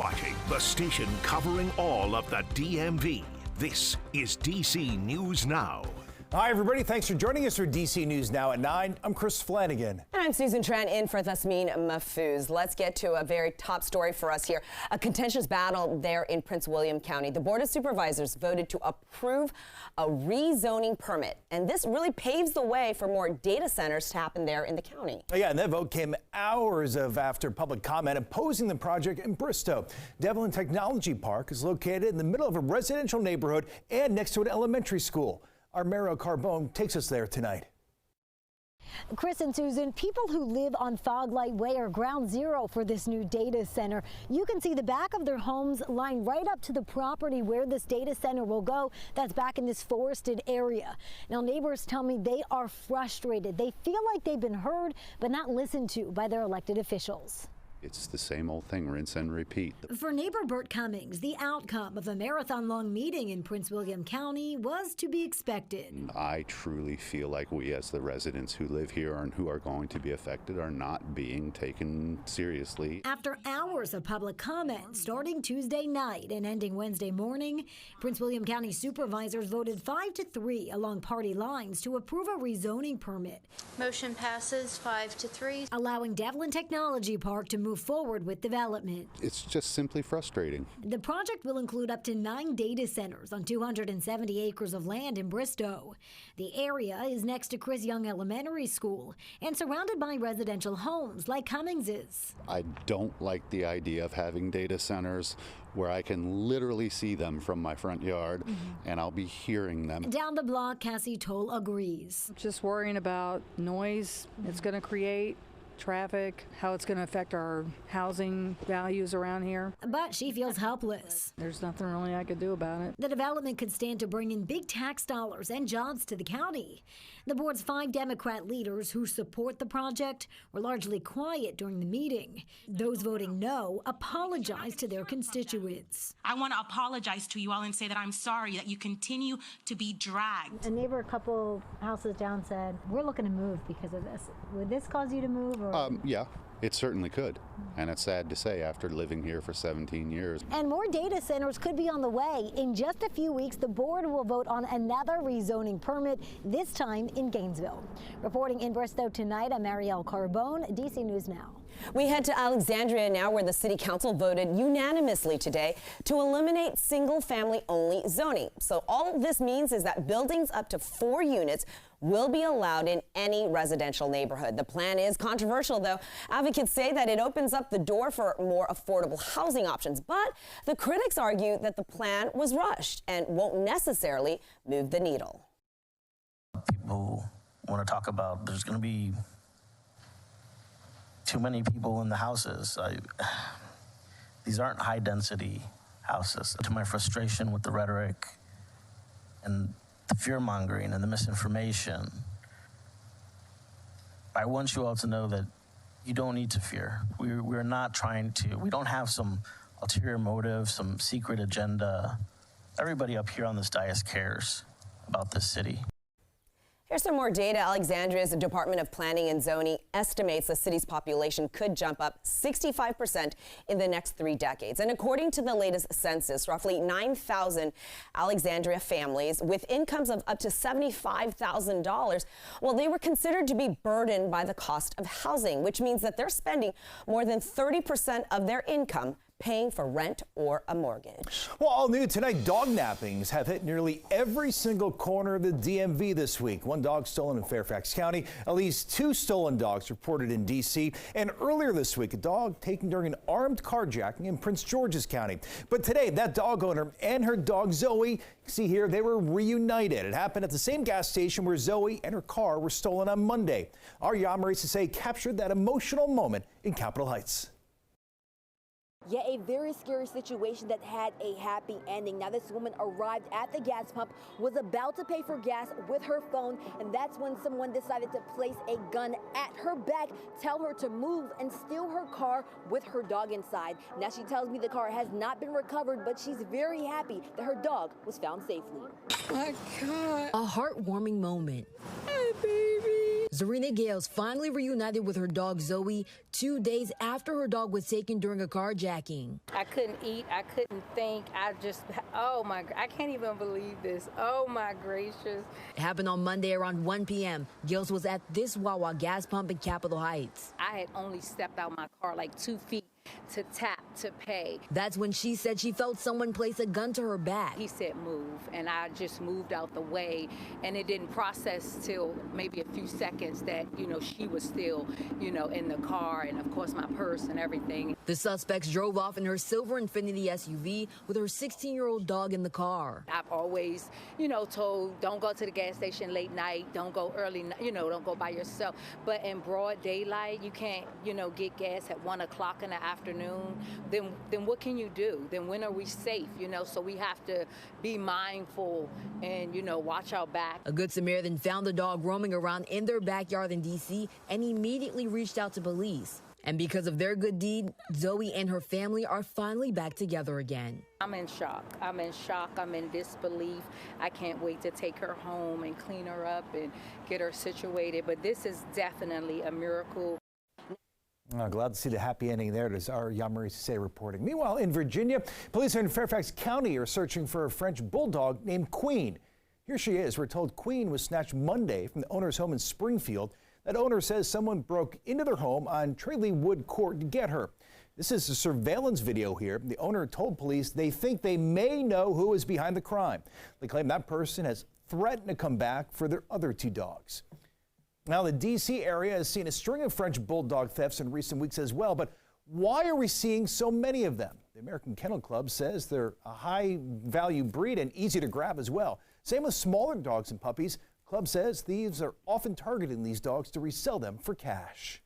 watching the station covering all of the DMV. This is DC News Now. Hi, everybody. Thanks for joining us for DC News Now at 9. I'm Chris Flanagan. And I'm Susan Tran in for Thasmin Mahfouz. Let's get to a very top story for us here. A contentious battle there in Prince William County. The Board of Supervisors voted to approve a rezoning permit. And this really paves the way for more data centers to happen there in the county. Yeah, and that vote came hours after public comment opposing the project in Bristow. Delin Technology Park is located in the middle of a residential neighborhood and next to an elementary school. Our Mario Carbone takes us there tonight. Chris and Susan, people who live on Fog Light Way are ground zero for this new data center. You can see the back of their homes lined right up to the property where this data center will go. That's back in this forested area. Now, neighbors tell me they are frustrated. They feel like they've been heard, but not listened to by their elected officials. It's the same old thing, rinse and repeat. For neighbor Bert Cummings, the outcome of a marathon-long meeting in Prince William County was to be expected. I truly feel like we as the residents who live here and who are going to be affected are not being taken seriously. After hours of public comment starting Tuesday night and ending Wednesday morning, Prince William County supervisors voted 5-3 along party lines to approve a rezoning permit. Motion passes 5-3. Allowing Delin Technology Park to move forward with development. It's just simply frustrating. The project will include up to 9 data centers on 270 acres of land in Bristow. The area is next to Chris Young Elementary School and surrounded by residential homes like Cummings's. I don't like the idea of having data centers where I can literally see them from my front yard and I'll be hearing them. Down the block, Cassie Toll agrees. Just worrying about noise it's going to create, traffic, how it's going to affect our housing values around here. But she feels helpless. There's nothing really I could do about it. The development could stand to bring in big tax dollars and jobs to the county. The board's 5 Democrat leaders who support the project were largely quiet during the meeting. Those voting no apologized to their constituents. I want to apologize to you all and say that I'm sorry that you continue to be dragged. A neighbor a couple houses down said, we're looking to move because of this. Would this cause you to move? Yeah, it certainly could. And it's sad to say after living here for 17 years. And more data centers could be on the way. In just a few weeks, the board will vote on another rezoning permit, this time in Gainesville. Reporting in Bristow tonight, I'm Marielle Carbone, DC News Now. We head to Alexandria now, where the city council voted unanimously today to eliminate single-family only zoning. So all this means is that buildings up to 4 units will be allowed in any residential neighborhood. The plan is controversial, though. Advocates say that it opens up the door for more affordable housing options, but the critics argue that the plan was rushed and won't necessarily move the needle. People want to talk about there's going to be too many people in the houses. These aren't high-density houses. To my frustration with the rhetoric and the fear-mongering and the misinformation, I want you all to know that you don't need to fear. We're not trying to, we don't have some ulterior motive, some secret agenda. Everybody up here on this dais cares about this city. Here's some more data. Alexandria's Department of Planning and Zoning estimates the city's population could jump up 65% in the next 3 decades. And according to the latest census, roughly 9,000 Alexandria families with incomes of up to $75,000, well, they were considered to be burdened by the cost of housing, which means that they're spending more than 30% of their income paying for rent or a mortgage. Well, all new tonight, dognappings have hit nearly every single corner of the DMV this week. 1 dog stolen in Fairfax County, at least 2 stolen dogs reported in D.C., and earlier this week, a dog taken during an armed carjacking in Prince George's County. But today, that dog owner and her dog Zoe, see here, they were reunited. It happened at the same gas station where Zoe and her car were stolen on Monday. Our Yamari Sase captured that emotional moment in Capitol Heights. Yeah, a very scary situation that had a happy ending. Now, this woman arrived at the gas pump, was about to pay for gas with her phone, and that's when someone decided to place a gun at her back, tell her to move, and steal her car with her dog inside. Now, she tells me the car has not been recovered, but she's very happy that her dog was found safely. My God. A heartwarming moment. Hey, baby. Zarina Gales finally reunited with her dog Zoe 2 days after her dog was taken during a carjacking. I couldn't eat, I couldn't think, I can't even believe this. Oh my gracious. It happened on Monday around 1 p.m. Gales was at this Wawa gas pump in Capitol Heights. I had only stepped out my car like 2 feet to tap to pay. That's when she said she felt someone place a gun to her back. He said move, and I just moved out the way, and it didn't process till maybe a few seconds that, she was still, in the car, and of course my purse and everything. The suspects drove off in her silver Infiniti SUV with her 16-year-old dog in the car. I've always, told don't go to the gas station late night, don't go early, don't go by yourself. But in broad daylight, you can't, get gas at 1 o'clock in the afternoon. Then what can you do? Then when are we safe? So we have to be mindful and, watch our back. A Good Samaritan found the dog roaming around in their backyard in D.C. and immediately reached out to police. And because of their good deed, Zoe and her family are finally back together again. I'm in shock. I'm in disbelief. I can't wait to take her home and clean her up and get her situated. But this is definitely a miracle. Glad to see the happy ending there. It is our Yamari Say reporting. Meanwhile, in Virginia, police in Fairfax County are searching for a French Bulldog named Queen. Here she is. We're told Queen was snatched Monday from the owner's home in Springfield. That owner says someone broke into their home on Tralee Wood Court to get her. This is a surveillance video here. The owner told police they think they may know who is behind the crime. They claim that person has threatened to come back for their other 2 dogs. Now, the D.C. area has seen a string of French Bulldog thefts in recent weeks as well, but why are we seeing so many of them? The American Kennel Club says they're a high-value breed and easy to grab as well. Same with smaller dogs and puppies. Club says thieves are often targeting these dogs to resell them for cash.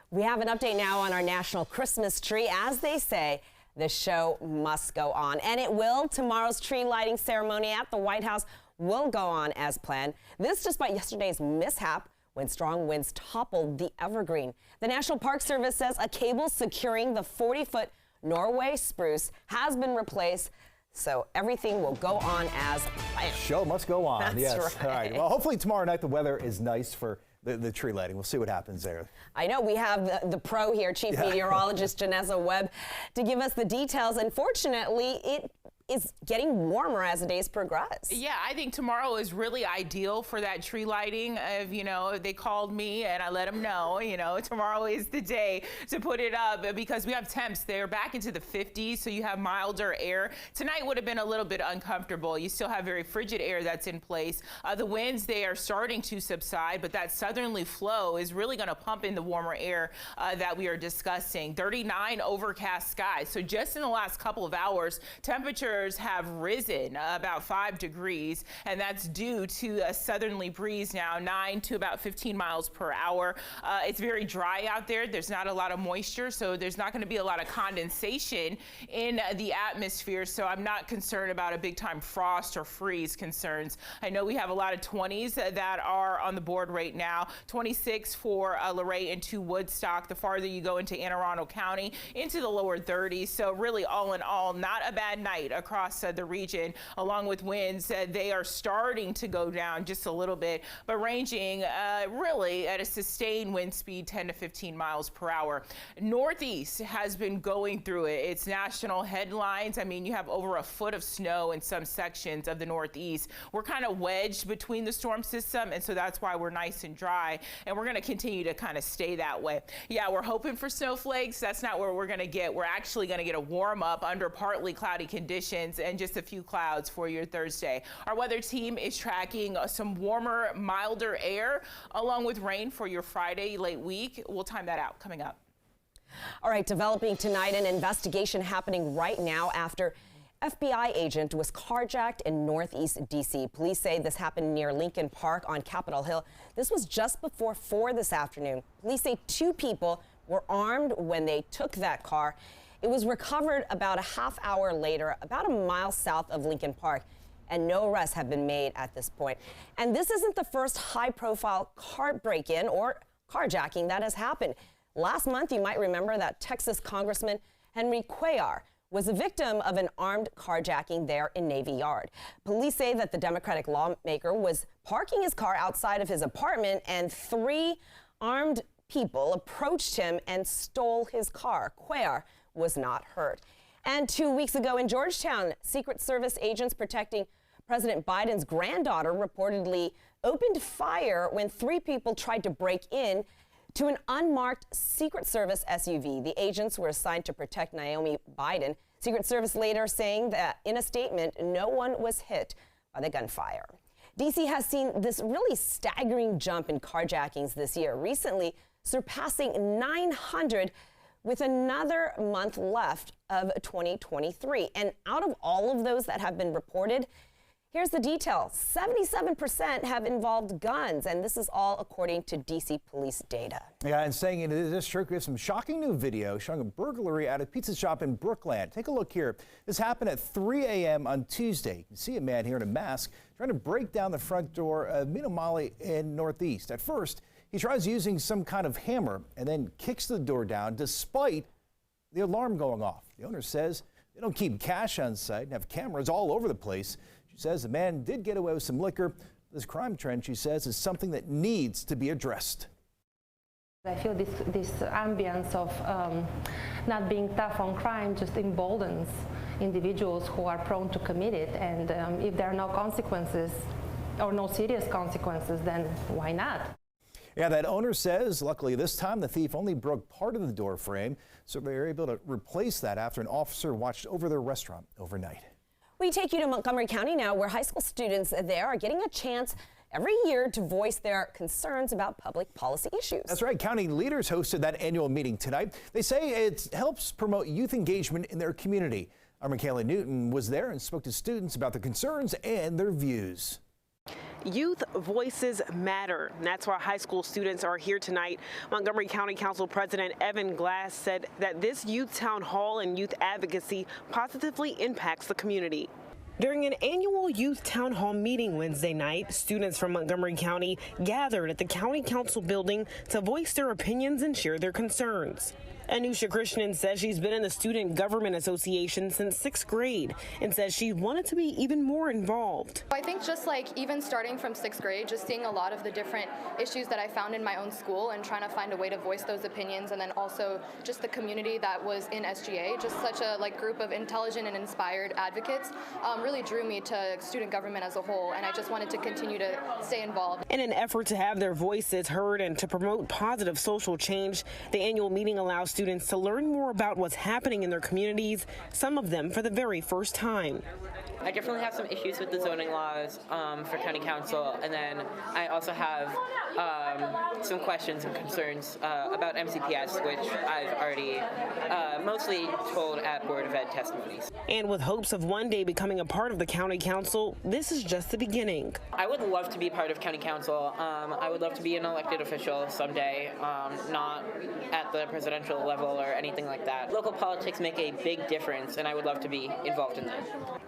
We have an update now on our national Christmas tree. As they say, the show must go on, and it will. Tomorrow's tree lighting ceremony at the White House will go on as planned. This despite yesterday's mishap when strong winds toppled the evergreen. The National Park Service says a cable securing the 40-foot Norway spruce has been replaced, so everything will go on as planned. Show must go on. That's yes. right. All right. Well, hopefully tomorrow night the weather is nice for the tree lighting. We'll see what happens there. I know we have the pro here, Chief Meteorologist Janessa Webb, to give us the details. Unfortunately, it is getting warmer as the days progress. Yeah, I think tomorrow is really ideal for that tree lighting. If they called me and I let them know, tomorrow is the day to put it up because we have temps. They're back into the 50s, so you have milder air. Tonight would have been a little bit uncomfortable. You still have very frigid air that's in place. The winds, they are starting to subside, but that southerly flow is really going to pump in the warmer air that we are discussing. 39 overcast skies. So just in the last couple of hours, temperatures have risen about 5 degrees, and that's due to a southerly breeze now, 9 to about 15 miles per hour. It's very dry out there. There's not a lot of moisture, so there's not going to be a lot of condensation in the atmosphere, so I'm not concerned about a big-time frost or freeze concerns. I know we have a lot of 20s that are on the board right now, 26 for Luray into Woodstock. The farther you go into Anne Arundel County, into the lower 30s, so really all in all, not a bad night across the region, along with winds. They are starting to go down just a little bit, but ranging really at a sustained wind speed 10 to 15 miles per hour. Northeast has been going through it. It's national headlines. I mean, you have over a foot of snow in some sections of the Northeast. We're kind of wedged between the storm system, and so that's why we're nice and dry, and we're going to continue to kind of stay that way. Yeah, we're hoping for snowflakes. That's not where we're going to get. We're actually going to get a warm up under partly cloudy conditions and just a few clouds for your Thursday. Our weather team is tracking some warmer, milder air along with rain for your Friday late week. We'll time that out coming up. All right, developing tonight, an investigation happening right now after FBI agent was carjacked in Northeast D.C. Police say this happened near Lincoln Park on Capitol Hill. This was just before 4 this afternoon. Police say 2 people were armed when they took that car. It was recovered about a half hour later, about a mile south of Lincoln Park, and no arrests have been made at this point. And this isn't the first high-profile car break-in or carjacking that has happened. Last month, you might remember that Texas Congressman Henry Cuellar was a victim of an armed carjacking there in Navy Yard. Police say that the Democratic lawmaker was parking his car outside of his apartment, and 3 armed people approached him and stole his car. Cuellar was not hurt. And 2 weeks ago in Georgetown, Secret Service agents protecting President Biden's granddaughter reportedly opened fire when 3 people tried to break in to an unmarked Secret Service SUV. The agents were assigned to protect Naomi Biden. Secret Service later saying that in a statement, no one was hit by the gunfire. D.C. has seen this really staggering jump in carjackings this year, recently surpassing 900 with another month left of 2023. And out of all of those that have been reported, here's the detail. 77% have involved guns, and this is all according to D.C. police data. Yeah, and staying in the district, we have some shocking new video showing a burglary at a pizza shop in Brookland. Take a look here. This happened at 3 a.m. on Tuesday. You can see a man here in a mask trying to break down the front door of Minamali in Northeast. At first, he tries using some kind of hammer and then kicks the door down despite the alarm going off. The owner says they don't keep cash on site and have cameras all over the place. She says the man did get away with some liquor. This crime trend, she says, is something that needs to be addressed. I feel this ambience of not being tough on crime just emboldens individuals who are prone to commit it. And if there are no consequences or no serious consequences, then why not? Yeah, that owner says, luckily this time the thief only broke part of the door frame, so they were able to replace that after an officer watched over their restaurant overnight. We take you to Montgomery County now, where high school students there are getting a chance every year to voice their concerns about public policy issues. That's right. County leaders hosted that annual meeting tonight. They say it helps promote youth engagement in their community. Our Michaela Newton was there and spoke to students about their concerns and their views. Youth voices matter. And that's why high school students are here tonight. Montgomery County Council President Evan Glass said that this youth town hall and youth advocacy positively impacts the community. During an annual youth town hall meeting Wednesday night, students from Montgomery County gathered at the County Council building to voice their opinions and share their concerns. Anusha Krishnan says she's been in the Student Government Association since 6th grade and says she wanted to be even more involved. I think just like even starting from 6th grade, just seeing a lot of the different issues that I found in my own school and trying to find a way to voice those opinions, and then also just the community that was in SGA, just such a group of intelligent and inspired advocates really drew me to student government as a whole, and I just wanted to continue to stay involved. In an effort to have their voices heard and to promote positive social change, the annual meeting allows students to learn more about what's happening in their communities, some of them for the very first time. I definitely have some issues with the zoning laws for county council, and then I also have some questions and concerns about MCPS, which I've already mostly told at Board of Ed testimonies. And with hopes of one day becoming a part of the county council, this is just the beginning. I would love to be part of county council. I would love to be an elected official someday, not at the presidential level or anything like that. Local politics make a big difference, and I would love to be involved in that.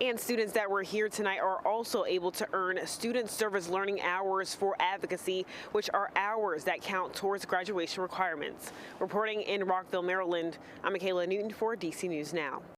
And students that were here tonight are also able to earn student service learning hours for advocacy, which are hours that count towards graduation requirements. Reporting in Rockville, Maryland, I'm Michaela Newton for DC News Now.